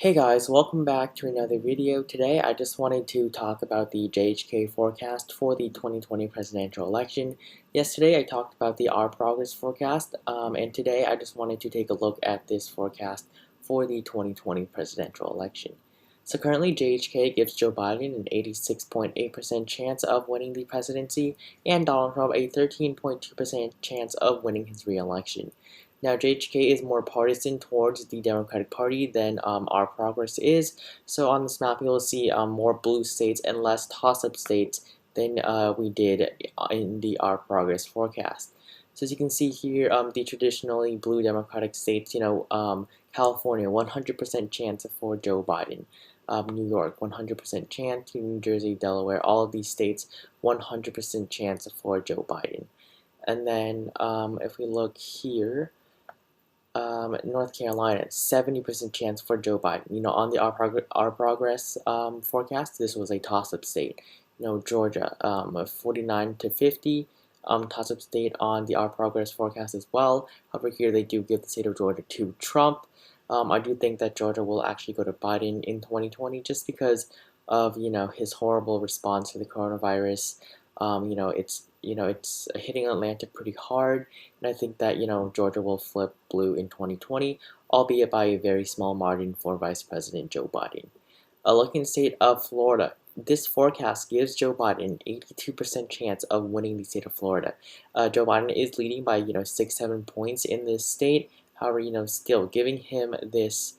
Hey guys, welcome back to another video. Today I just wanted to talk about the JHK forecast for the 2020 presidential election. Yesterday I talked about the R progress forecast, and today I just wanted to take a look at this forecast for the 2020 presidential election. So currently JHK gives Joe Biden an 86.8% chance of winning the presidency and Donald Trump a 13.2% chance of winning his re-election. Now, JHK is more partisan towards the Democratic Party than our progress is. So on this map, you'll see more blue states and less toss-up states than we did in the our progress forecast. So as you can see here, the traditionally blue Democratic states, California, 100% chance for Joe Biden. New York, 100% chance. New Jersey, Delaware, all of these states, 100% chance for Joe Biden. And then if we look here, North Carolina, 70% chance for Joe Biden. On the our progress forecast, this was a toss-up state. Georgia, 49 to 50, toss-up state on the our progress forecast as well. However, here they do give the state of Georgia to Trump. I do think that Georgia will actually go to Biden in 2020 just because of his horrible response to the coronavirus. It's hitting Atlanta pretty hard, and I think that Georgia will flip blue in 2020, albeit by a very small margin for Vice President Joe Biden. Looking at the state of Florida, this forecast gives Joe Biden an 82% chance of winning the state of Florida. Joe Biden is leading by 6-7 points in this state. However, still giving him this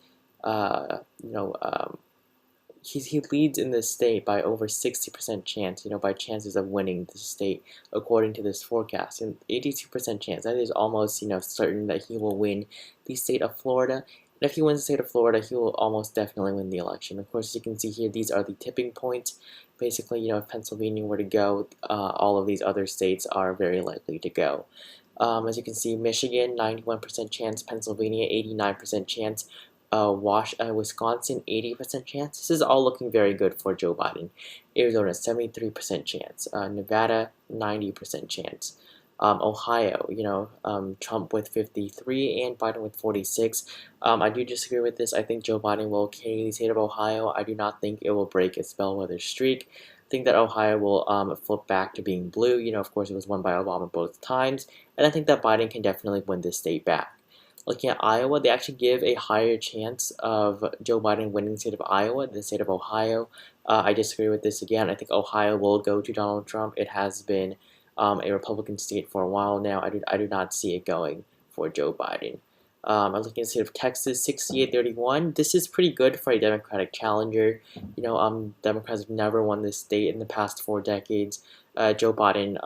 he leads in this state by over 60% chance, by chances of winning the state according to this forecast. And 82% chance, that is almost, certain that he will win the state of Florida. And if he wins the state of Florida, he will almost definitely win the election. Of course, as you can see here, these are the tipping points. Basically, if Pennsylvania were to go, all of these other states are very likely to go. As you can see, Michigan, 91% chance, Pennsylvania, 89% chance, Wisconsin, 80% chance. This is all looking very good for Joe Biden. Arizona, 73% chance. Nevada, 90% chance. Ohio, Trump with 53 and Biden with 46. I do disagree with this. I think Joe Biden will carry the state of Ohio. I do not think it will break its bellwether streak. I think that Ohio will flip back to being blue. Of course, it was won by Obama both times. And I think that Biden can definitely win this state back. Looking at Iowa, they actually give a higher chance of Joe Biden winning the state of Iowa than the state of Ohio. I disagree with this again. I think Ohio will go to Donald Trump. It has been a Republican state for a while now. I do not see it going for Joe Biden. I'm looking at the state of Texas, 68-31. This is pretty good for a Democratic challenger. Democrats have never won this state in the past 4 decades. Joe Biden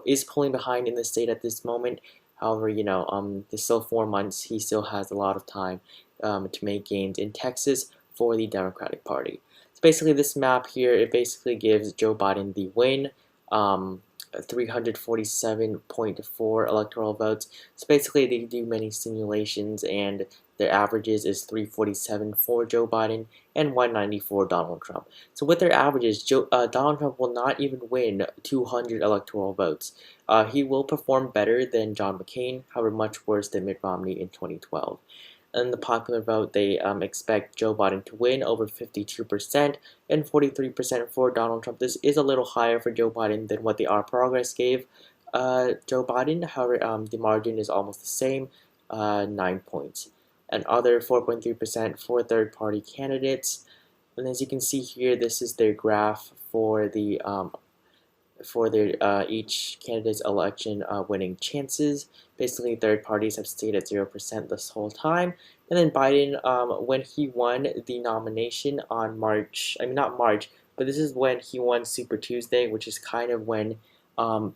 is pulling behind in the state at this moment. However, there's still 4 months. He still has a lot of time to make gains in Texas for the Democratic Party. So basically, this map here, it basically gives Joe Biden the win, 347.4 electoral votes. So basically, they do many simulations, and their averages is 347 for Joe Biden and 190 for Donald Trump. So with their averages, Donald Trump will not even win 200 electoral votes. He will perform better than John McCain, however much worse than Mitt Romney in 2012. In the popular vote, they expect Joe Biden to win over 52% and 43% for Donald Trump. This is a little higher for Joe Biden than what the Our Progress gave Joe Biden. However, the margin is almost the same, 9 points. And other 4.3% for third-party candidates. And as you can see here, this is their graph for the each candidate's election winning chances. Basically, third parties have stayed at 0% this whole time. And then Biden, when he won the nomination on not March, but this is when he won Super Tuesday, which is kind of when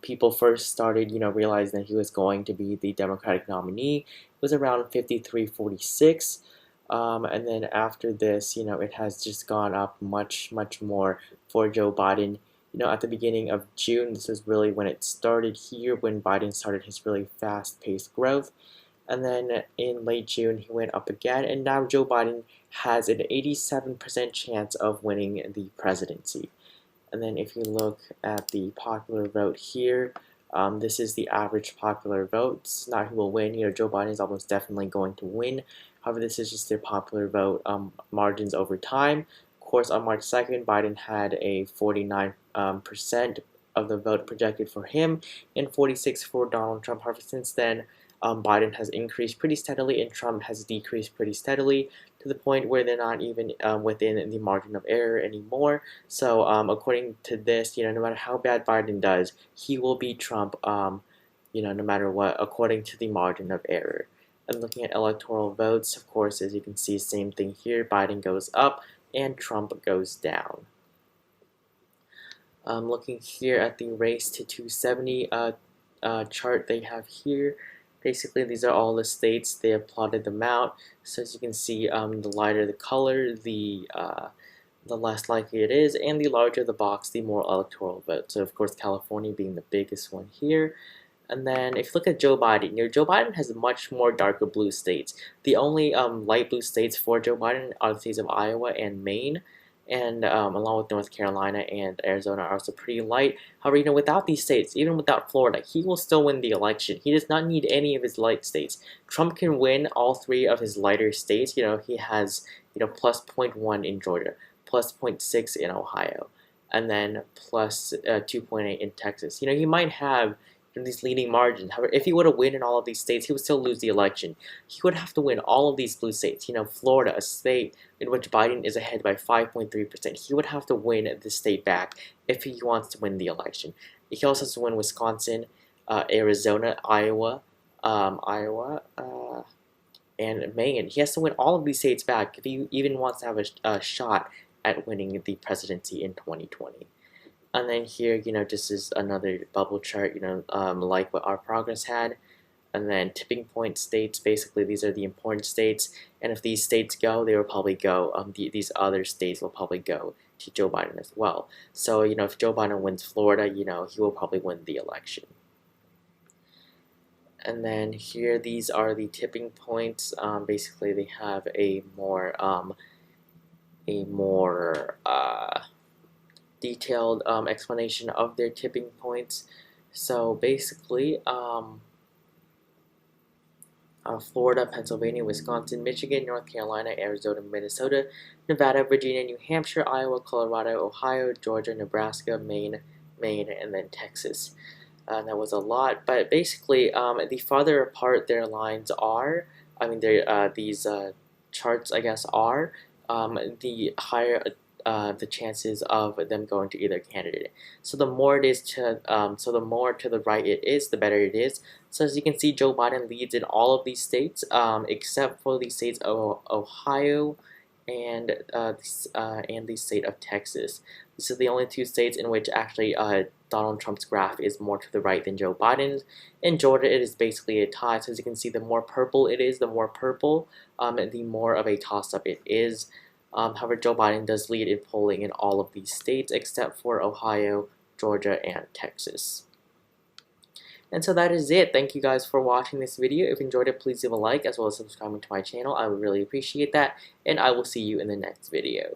people first started, realizing that he was going to be the Democratic nominee. It was around 53-46. And then after this, it has just gone up much, much more for Joe Biden. At the beginning of June, this is really when it started here, when Biden started his really fast-paced growth. And then in late June, he went up again, and now Joe Biden has an 87% chance of winning the presidency. And then if you look at the popular vote here, this is the average popular vote. It's not who will win. Joe Biden is almost definitely going to win. However, this is just their popular vote margins over time. Of course, on March 2nd, Biden had a 49% of the vote projected for him and 46 for Donald Trump. However, since then, Biden has increased pretty steadily and Trump has decreased pretty steadily to the point where they're not even within the margin of error anymore. So according to this, no matter how bad Biden does, he will beat Trump, no matter what, according to the margin of error. And looking at electoral votes, of course, as you can see, same thing here. Biden goes up and Trump goes down. Looking here at the race to 270 chart they have here. Basically, these are all the states. They have plotted them out. So as you can see, the lighter the color, the less likely it is, and the larger the box, the more electoral vote. So of course, California being the biggest one here. And then if you look at Joe Biden, Joe Biden has much more darker blue states. The only light blue states for Joe Biden are the states of Iowa and Maine. And along with North Carolina and Arizona are also pretty light. However, without these states, even without Florida, he will still win the election. He does not need any of his light states. Trump can win all three of his lighter states. He has, plus 0.1 in Georgia, plus 0.6 in Ohio, and then plus 2.8 in Texas. He might have these leading margins. However, if he were to win in all of these states, he would still lose the election. He would have to win all of these blue states. Florida, a state in which Biden is ahead by 5.3%. He would have to win the state back if he wants to win the election. He also has to win Wisconsin, Arizona, Iowa, and Maine. He has to win all of these states back if he even wants to have a shot at winning the presidency in 2020. And then here, this is another bubble chart, like what our progress had. And then tipping point states, basically these are the important states. And if these states go, they will probably go, these other states will probably go to Joe Biden as well. So, if Joe Biden wins Florida, he will probably win the election. And then here, these are the tipping points. Basically, they have a more detailed explanation of their tipping points. So basically, Florida, Pennsylvania, Wisconsin, Michigan, North Carolina, Arizona, Minnesota, Nevada, Virginia, New Hampshire, Iowa, Colorado, Ohio, Georgia, Nebraska, Maine, and then Texas. That was a lot, but basically, the farther apart their lines are, these charts, I guess, are, the higher the chances of them going to either candidate. So the more it is so the more to the right it is, the better it is. So as you can see, Joe Biden leads in all of these states, except for the states of Ohio and the state of Texas. These are the only two states in which actually Donald Trump's graph is more to the right than Joe Biden's. In Georgia, it is basically a tie. So as you can see, the more purple it is, the more of a toss-up it is. However, Joe Biden does lead in polling in all of these states except for Ohio, Georgia, and Texas. And so that is it. Thank you guys for watching this video. If you enjoyed it, please leave a like as well as subscribing to my channel. I would really appreciate that. And I will see you in the next video.